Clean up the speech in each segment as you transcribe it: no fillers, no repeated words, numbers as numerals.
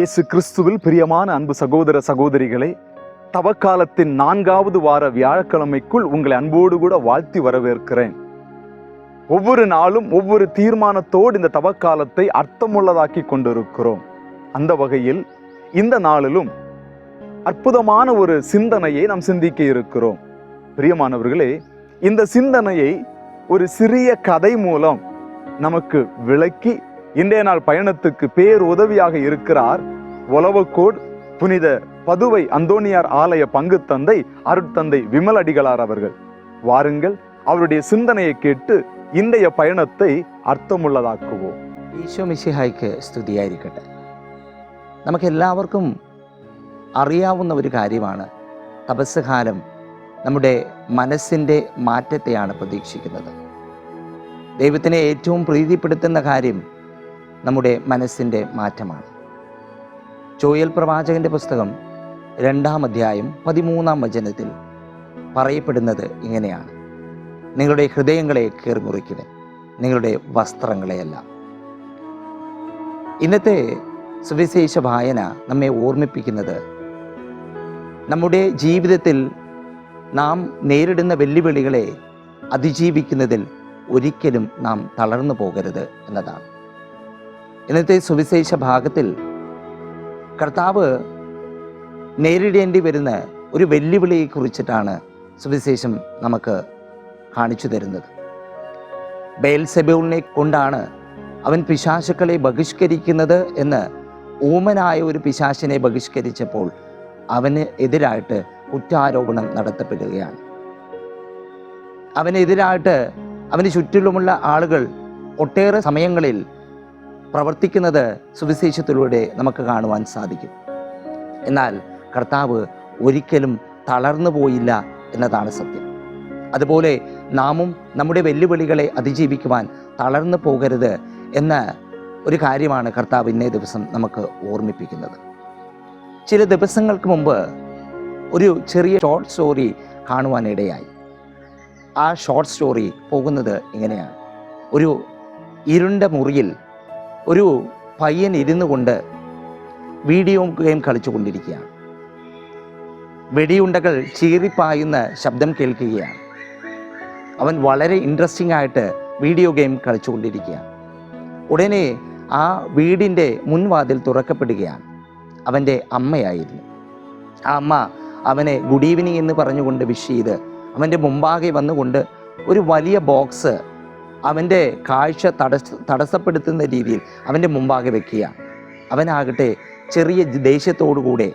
இயேசு கிறிஸ்துவில் பிரியமான அன்பு சகோதர சகோதரிகளே, தவக்காலத்தின் 4வது வார வியாழக்கிழமைக்குள் உங்களை அன்போடு கூட வாழ்த்தி வரவேற்கிறேன். ஒவ்வொரு நாளும் ஒவ்வொரு தீர்மானத்தோடு இந்த தவக்காலத்தை அர்த்தமுள்ளதாக்கி கொண்டிருக்கிறோம். அந்த வகையில் இந்த நாளிலும் அற்புதமான ஒரு சிந்தனையை நாம் சிந்திக்க இருக்கிறோம். பிரியமானவர்களே, இந்த சிந்தனையை ஒரு சிறிய கதை மூலம் நமக்கு விளக்கி இன்றைய நாள் பயணத்துக்கு பேருதவியாக இருக்கிறார் ஒலவக்கோடு புனித பதுவை அந்தோனியார் ஆலய பங்கு தந்தை அருட்தந்தை விமல் அடிகளார் அவர்கள். வாருங்கள், அவருடைய சிந்தனையை கேட்டு இன்றைய பயணத்தை അർത്ഥമുള്ളതാക്കുவோம். ഈശോ മിശിഹായ്ക്ക് സ്തുതിയായിരിക്കട്ടെ. നമുക്കെല്ലാവർക്കും അറിയാവുന്ന ഒരു കാര്യമാണ്, തപസ് കാലം നമ്മുടെ മനസ്സിൻ്റെ മാറ്റത്തെയാണ് പ്രതീക്ഷിക്കുന്നത്. ദൈവത്തിനെ ഏറ്റവും പ്രീതിപ്പെടുത്തുന്ന കാര്യം നമ്മുടെ മനസ്സിൻ്റെ മാറ്റമാണ്. ജോയൽ പ്രവാചകൻ്റെ പുസ്തകം 2-ാം അധ്യായം 13-ാം വചനത്തിൽ പറയപ്പെടുന്നത് ഇങ്ങനെയാണ്: നിങ്ങളുടെ ഹൃദയങ്ങളെ കീറിമുറിക്കുവിൻ, നിങ്ങളുടെ വസ്ത്രങ്ങളെയല്ല. ഇന്നത്തെ സുവിശേഷ വായന നമ്മെ ഓർമ്മിപ്പിക്കുന്നത്, നമ്മുടെ ജീവിതത്തിൽ നാം നേരിടുന്ന വെല്ലുവിളികളെ അതിജീവിക്കുന്നതിൽ ഒരിക്കലും നാം തളർന്നു പോകരുത് എന്നതാണ്. ഇന്നത്തെ സുവിശേഷ ഭാഗത്തിൽ കർത്താവ് നേരിടേണ്ടി വരുന്ന ഒരു വെല്ലുവിളിയെ കുറിച്ചിട്ടാണ് സുവിശേഷം നമുക്ക് കാണിച്ചു തരുന്നത്. ബെയൽസെബൂളിനെ കൊണ്ടാണ് അവൻ പിശാചുക്കളെ ബഹിഷ്കരിക്കുന്നത് എന്ന് ഊമനായ ഒരു പിശാചിനെ ബഹിഷ്കരിച്ചപ്പോൾ അവന് എതിരായിട്ട് കുറ്റാരോപണം നടത്തപ്പെടുകയാണ്. അവനെതിരായിട്ട് അവന് ചുറ്റിലുമുള്ള ആളുകൾ ഒട്ടേറെ സമയങ്ങളിൽ പ്രവർത്തിക്കുന്നത് സുവിശേഷത്തിലൂടെ നമുക്ക് കാണുവാൻ സാധിക്കും. എന്നാൽ കർത്താവ് ഒരിക്കലും തളർന്നു പോയില്ല എന്നതാണ് സത്യം. അതുപോലെ നാമും നമ്മുടെ വെല്ലുവിളികളെ അതിജീവിക്കുവാൻ തളർന്നു പോകരുത് എന്ന ഒരു കാര്യമാണ് കർത്താവ് ഇന്നേ ദിവസം നമുക്ക് ഓർമ്മിപ്പിക്കുന്നത്. ചില ദിവസങ്ങൾക്ക് മുമ്പ് ഒരു ചെറിയ ഷോർട്ട് സ്റ്റോറി കാണുവാനിടയായി. ആ ഷോർട്ട് സ്റ്റോറി പോകുന്നത് ഇങ്ങനെയാണ്: ഒരു ഇരുണ്ട മുറിയിൽ ഒരു പയ്യൻ ഇരുന്നു കൊണ്ട് വീഡിയോ ഗെയിം കളിച്ചു കൊണ്ടിരിക്കുകയാണ്. വെടിയുണ്ടകൾ ചീറിപ്പായുന്ന ശബ്ദം കേൾക്കുകയാണ്. അവൻ വളരെ ഇൻട്രസ്റ്റിംഗ് ആയിട്ട് വീഡിയോ ഗെയിം കളിച്ചു കൊണ്ടിരിക്കുകയാണ്. ഉടനെ ആ വീടിൻ്റെ മുൻവാതിൽ തുറക്കപ്പെടുകയാണ്. അവൻ്റെ അമ്മയായിരുന്നു. ആ അമ്മ അവനെ ഗുഡ് ഈവനിങ് എന്ന് പറഞ്ഞുകൊണ്ട് വിഷ് ചെയ്ത് അവൻ്റെ മുമ്പാകെ വന്നുകൊണ്ട് ഒരു വലിയ ബോക്സ് അവൻ്റെ കാഴ്ച തടസ്സപ്പെടുത്തുന്ന രീതിയിൽ അവൻ്റെ മുമ്പാകെ വെക്കുകയാണ്. അവനാകട്ടെ ചെറിയ ദേഷ്യത്തോടുകൂടെ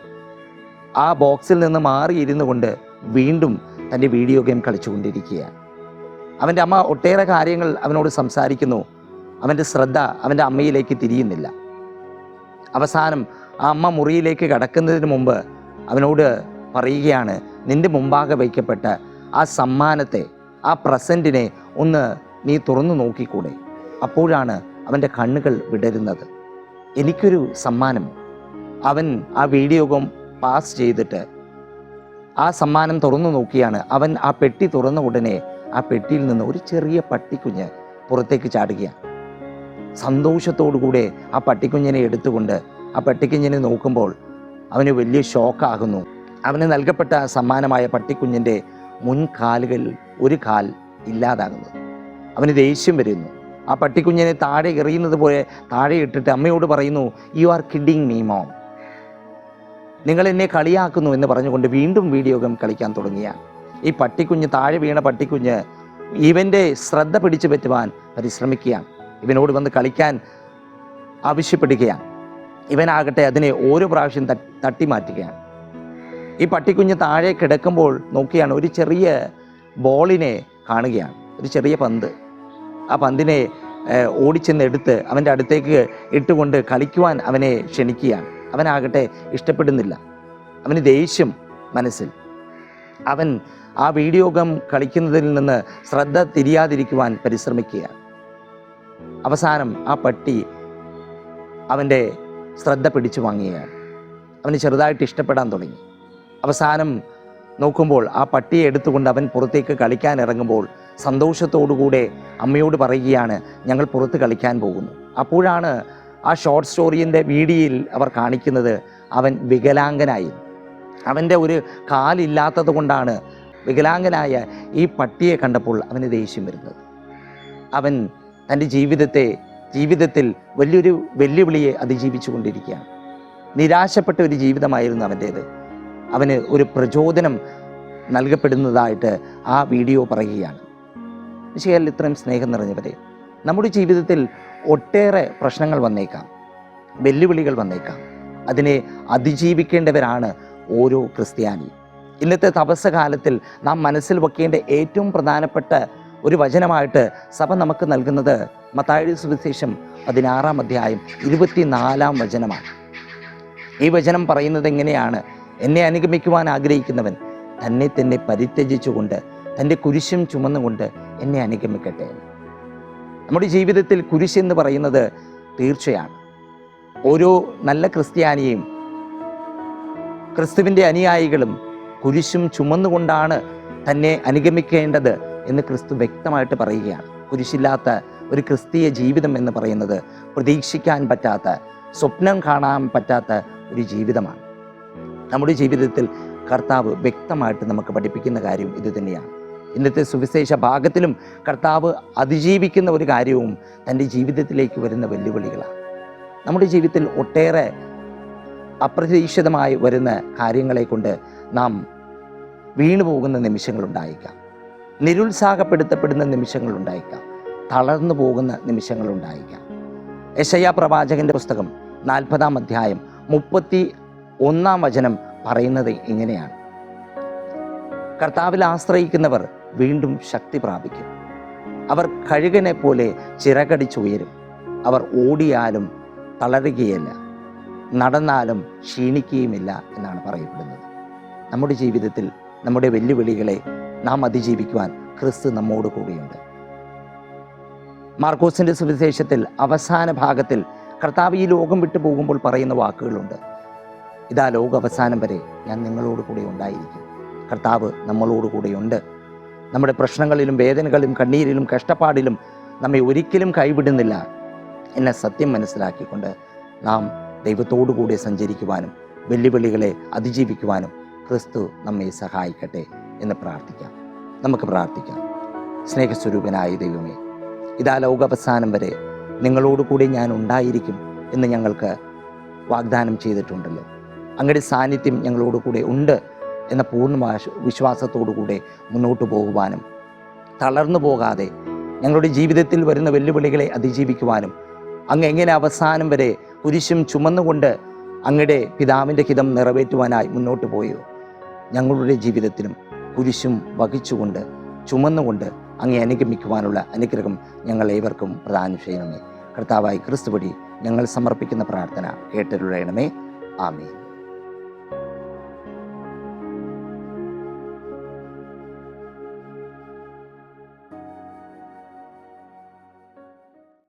ആ ബോക്സിൽ നിന്ന് മാറിയിരുന്നു കൊണ്ട് വീണ്ടും തൻ്റെ വീഡിയോ ഗെയിം കളിച്ചുകൊണ്ടിരിക്കുകയാണ്. അവൻ്റെ അമ്മ ഒട്ടേറെ കാര്യങ്ങൾ അവനോട് സംസാരിക്കുന്നു. അവൻ്റെ ശ്രദ്ധ അവൻ്റെ അമ്മയിലേക്ക് തിരിയുന്നില്ല. അവസാനം ആ അമ്മ മുറിയിലേക്ക് കടക്കുന്നതിന് മുമ്പ് അവനോട് പറയുകയാണ്: നിൻ്റെ മുമ്പാകെ വയ്ക്കപ്പെട്ട ആ സമ്മാനത്തെ, ആ പ്രസൻറ്റിനെ ഒന്ന് നീ തുറന്നു നോക്കിക്കൂടെ? അപ്പോഴാണ് അവൻ്റെ കണ്ണുകൾ വിടരുന്നത്. എനിക്കൊരു സമ്മാനം. അവൻ ആ വീഡിയോ ഗെയിം പാസ് ചെയ്തിട്ട് ആ സമ്മാനം തുറന്നു നോക്കിയാണ്. അവൻ ആ പെട്ടി തുറന്ന ഉടനെ ആ പെട്ടിയിൽ നിന്ന് ഒരു ചെറിയ പട്ടിക്കുഞ്ഞ് പുറത്തേക്ക് ചാടുകയാണ്. സന്തോഷത്തോടുകൂടെ ആ പട്ടിക്കുഞ്ഞിനെ എടുത്തുകൊണ്ട് ആ പട്ടിക്കുഞ്ഞിനെ നോക്കുമ്പോൾ അവന് വലിയ ഷോക്കാകുന്നു. അവന് നൽകപ്പെട്ട സമ്മാനമായ പട്ടിക്കുഞ്ഞിൻ്റെ മുൻകാലുകളിൽ ഒരു കാൽ ഇല്ലാതാകുന്നു. അവന് ദേഷ്യം വരുന്നു. ആ പട്ടിക്കുഞ്ഞിനെ താഴെ എറിയുന്നത് പോലെ താഴെ ഇട്ടിട്ട് അമ്മയോട് പറയുന്നു: you are kidding me mom, നിങ്ങൾ എന്നെ കളിയാക്കുന്നു എന്ന് പറഞ്ഞുകൊണ്ട് വീണ്ടും വീഡിയോ ഗെയിം കളിക്കാൻ തുടങ്ങിയാണ്. ഈ പട്ടിക്കുഞ്ഞ്, താഴെ വീണ പട്ടിക്കുഞ്ഞ് ഇവൻ്റെ ശ്രദ്ധ പിടിച്ചു പറ്റുവാൻ പരിശ്രമിക്കുകയാണ്. ഇവനോട് വന്ന് കളിക്കാൻ ആവശ്യപ്പെടുകയാണ്. ഇവനാകട്ടെ അതിനെ ഓരോ പ്രാവശ്യം തട്ടി മാറ്റുകയാണ്. ഈ പട്ടിക്കുഞ്ഞ് താഴെ കിടക്കുമ്പോൾ നോക്കിയാണ് ഒരു ചെറിയ ബോളിനെ കാണുകയാണ്, ഒരു ചെറിയ പന്ത്. ആ പന്തിനെ ഓടിച്ചെന്ന് എടുത്ത് അവൻ്റെ അടുത്തേക്ക് ഇട്ടുകൊണ്ട് കളിക്കുവാൻ അവനെ ക്ഷണിക്കുകയാണ്. അവനാകട്ടെ ഇഷ്ടപ്പെടുന്നില്ല. അവന് ദേഷ്യം മനസ്സിൽ. അവൻ ആ വീഡിയോ ഗെയിം കളിക്കുന്നതിൽ നിന്ന് ശ്രദ്ധ തിരിയാതിരിക്കുവാൻ പരിശ്രമിക്കുകയാണ്. അവസാനം ആ പട്ടി അവൻ്റെ ശ്രദ്ധ പിടിച്ചു വാങ്ങുകയാണ്. അവന് ചെറുതായിട്ട് ഇഷ്ടപ്പെടാൻ തുടങ്ങി. അവസാനം നോക്കുമ്പോൾ ആ പട്ടിയെ എടുത്തുകൊണ്ട് അവൻ പുറത്തേക്ക് കളിക്കാൻ ഇറങ്ങുമ്പോൾ സന്തോഷത്തോടുകൂടെ അമ്മയോട് പറയുകയാണ്: ഞങ്ങൾ പുറത്ത് കളിക്കാൻ പോകുന്നു. അപ്പോഴാണ് ആ ഷോർട്ട് സ്റ്റോറിൻ്റെ വീഡിയോയിൽ അവർ കാണിക്കുന്നത് അവൻ വികലാംഗനായി, അവൻ്റെ ഒരു കാലില്ലാത്തത് കൊണ്ടാണ് വികലാംഗനായ ഈ പട്ടിയെ കണ്ടപ്പോൾ അവന് ദേഷ്യം വരുന്നത്. അവൻ തൻ്റെ ജീവിതത്തിൽ വലിയൊരു വെല്ലുവിളിയെ അതിജീവിച്ചു കൊണ്ടിരിക്കുകയാണ്. നിരാശപ്പെട്ട ഒരു ജീവിതമായിരുന്നു അവൻ്റേത്. അവന് ഒരു പ്രചോദനം നൽകപ്പെടുന്നതായിട്ട് ആ വീഡിയോ പറയുകയാണ്. വിശേഷിൽ ഇത്രയും സ്നേഹം നിറഞ്ഞവരെ, നമ്മുടെ ജീവിതത്തിൽ ഒട്ടേറെ പ്രശ്നങ്ങൾ വന്നേക്കാം, വെല്ലുവിളികൾ വന്നേക്കാം. അതിനെ അതിജീവിക്കേണ്ടവരാണ് ഓരോ ക്രിസ്ത്യാനിയും. ഇന്നത്തെ തപസ്സകാലത്തിൽ നാം മനസ്സിൽ വെക്കേണ്ട ഏറ്റവും പ്രധാനപ്പെട്ട ഒരു വചനമായിട്ട് സഭ നമുക്ക് നൽകുന്നത് മത്തായിയുടെ സുവിശേഷം 16-ാം അധ്യായം 24-ാം വചനമാണ്. ഈ വചനം പറയുന്നത് എങ്ങനെയാണ്? എന്നെ അനുഗമിക്കുവാൻ ആഗ്രഹിക്കുന്നവൻ തന്നെ പരിത്യജിച്ചുകൊണ്ട് തൻ്റെ കുരിശും ചുമന്നുകൊണ്ട് എന്നെ അനുഗമിക്കട്ടെ. നമ്മുടെ ജീവിതത്തിൽ കുരിശ് എന്ന് പറയുന്നത് തീർച്ചയാണ്. ഓരോ നല്ല ക്രിസ്ത്യാനിയെയും, ക്രിസ്തുവിൻ്റെ അനുയായികളും കുരിശും ചുമന്നുകൊണ്ടാണ് തന്നെ അനുഗമിക്കേണ്ടത് എന്ന് ക്രിസ്തു വ്യക്തമായിട്ട് പറയുകയാണ്. കുരിശില്ലാത്ത ഒരു ക്രിസ്തീയ ജീവിതം എന്ന് പറയുന്നത് പ്രതീക്ഷിക്കാൻ പറ്റാത്ത, സ്വപ്നം കാണാൻ പറ്റാത്ത ഒരു ജീവിതമാണ്. നമ്മുടെ ജീവിതത്തിൽ കർത്താവ് വ്യക്തമായിട്ട് നമുക്ക് പഠിപ്പിക്കുന്ന കാര്യം ഇത് തന്നെയാണ്. ഇന്നത്തെ സുവിശേഷ ഭാഗത്തിലും കർത്താവ് അതിജീവിക്കുന്ന ഒരു കാര്യവും തൻ്റെ ജീവിതത്തിലേക്ക് വരുന്ന വെല്ലുവിളികളാണ്. നമ്മുടെ ജീവിതത്തിൽ ഒട്ടേറെ അപ്രതീക്ഷിതമായി വരുന്ന കാര്യങ്ങളെ കൊണ്ട് നാം വീണു പോകുന്ന നിമിഷങ്ങളുണ്ടായേക്കാം, നിരുത്സാഹപ്പെടുത്തപ്പെടുന്ന നിമിഷങ്ങളുണ്ടായേക്കാം, തളർന്നു പോകുന്ന നിമിഷങ്ങളുണ്ടായേക്കാം. യെശയ്യാ പ്രവാചകന്റെ പുസ്തകം 40-ാം അധ്യായം 31-ാം വചനം പറയുന്നത് ഇങ്ങനെയാണ്: കർത്താവിൽ ആശ്രയിക്കുന്നവർ വീണ്ടും ശക്തി പ്രാപിക്കും. അവർ കഴുകനെ പോലെ ചിറകടിച്ചുയരും. അവർ ഓടിയാലും തളരുകയില്ല, നടന്നാലും ക്ഷീണിക്കുകയുമില്ല എന്നാണ് പറയപ്പെടുന്നത്. നമ്മുടെ ജീവിതത്തിൽ നമ്മുടെ വെല്ലുവിളികളെ നാം അതിജീവിക്കുവാൻ ക്രിസ്തു നമ്മോട് കൂടെയുണ്ട്. മാർക്കോസിൻ്റെ സുവിശേഷത്തിൽ അവസാന ഭാഗത്തിൽ കർത്താവ് ഈ ലോകം വിട്ടു പോകുമ്പോൾ പറയുന്ന വാക്കുകളുണ്ട്: ഇതാ ലോക അവസാനം വരെ ഞാൻ നിങ്ങളോട് കൂടെ ഉണ്ടായിരിക്കും. കർത്താവ് നമ്മളോട് കൂടെയുണ്ട്. നമ്മുടെ പ്രശ്നങ്ങളിലും വേദനകളിലും കണ്ണീരിലും കഷ്ടപ്പാടിലും നമ്മെ ഒരിക്കലും കൈവിടുന്നില്ല എന്ന സത്യം മനസ്സിലാക്കിക്കൊണ്ട് നാം ദൈവത്തോടു കൂടെ സഞ്ചരിക്കുവാനും വെല്ലുവിളികളെ അതിജീവിക്കുവാനും ക്രിസ്തു നമ്മെ സഹായിക്കട്ടെ എന്ന് പ്രാർത്ഥിക്കാം. നമുക്ക് പ്രാർത്ഥിക്കാം. സ്നേഹസ്വരൂപനായ ദൈവമേ, ഇതാ ലോകാവസാനം വരെ നിങ്ങളോട് കൂടെ ഞാൻ ഉണ്ടായിരിക്കും എന്ന് ഞങ്ങൾക്ക് വാഗ്ദാനം ചെയ്തിട്ടുണ്ടല്ലോ. അങ്ങയുടെ സാന്നിധ്യം ഞങ്ങളോട് കൂടെ ഉണ്ട് എന്ന പൂർണ്ണ വിശ്വാസത്തോടു കൂടെ മുന്നോട്ട് പോകുവാനും തളർന്നു പോകാതെ ഞങ്ങളുടെ ജീവിതത്തിൽ വരുന്ന വെല്ലുവിളികളെ അതിജീവിക്കുവാനും അങ്ങ് എങ്ങനെ അവസാനം വരെ കുരിശും ചുമന്നുകൊണ്ട് അങ്ങയുടെ പിതാവിൻ്റെ ഹിതം നിറവേറ്റുവാനായി മുന്നോട്ട് പോയോ, ഞങ്ങളുടെ ജീവിതത്തിലും കുരിശും വഹിച്ചുകൊണ്ട് ചുമന്നുകൊണ്ട് അങ്ങേ അനുഗമിക്കുവാനുള്ള അനുഗ്രഹം ഞങ്ങൾ ഏവർക്കും പ്രദാനം ചെയ്യണമേ. കർത്താവായി ക്രിസ്തു വഴി ഞങ്ങൾ സമർപ്പിക്കുന്ന പ്രാർത്ഥന കേട്ടരുളയണമേ. ആമേൻ.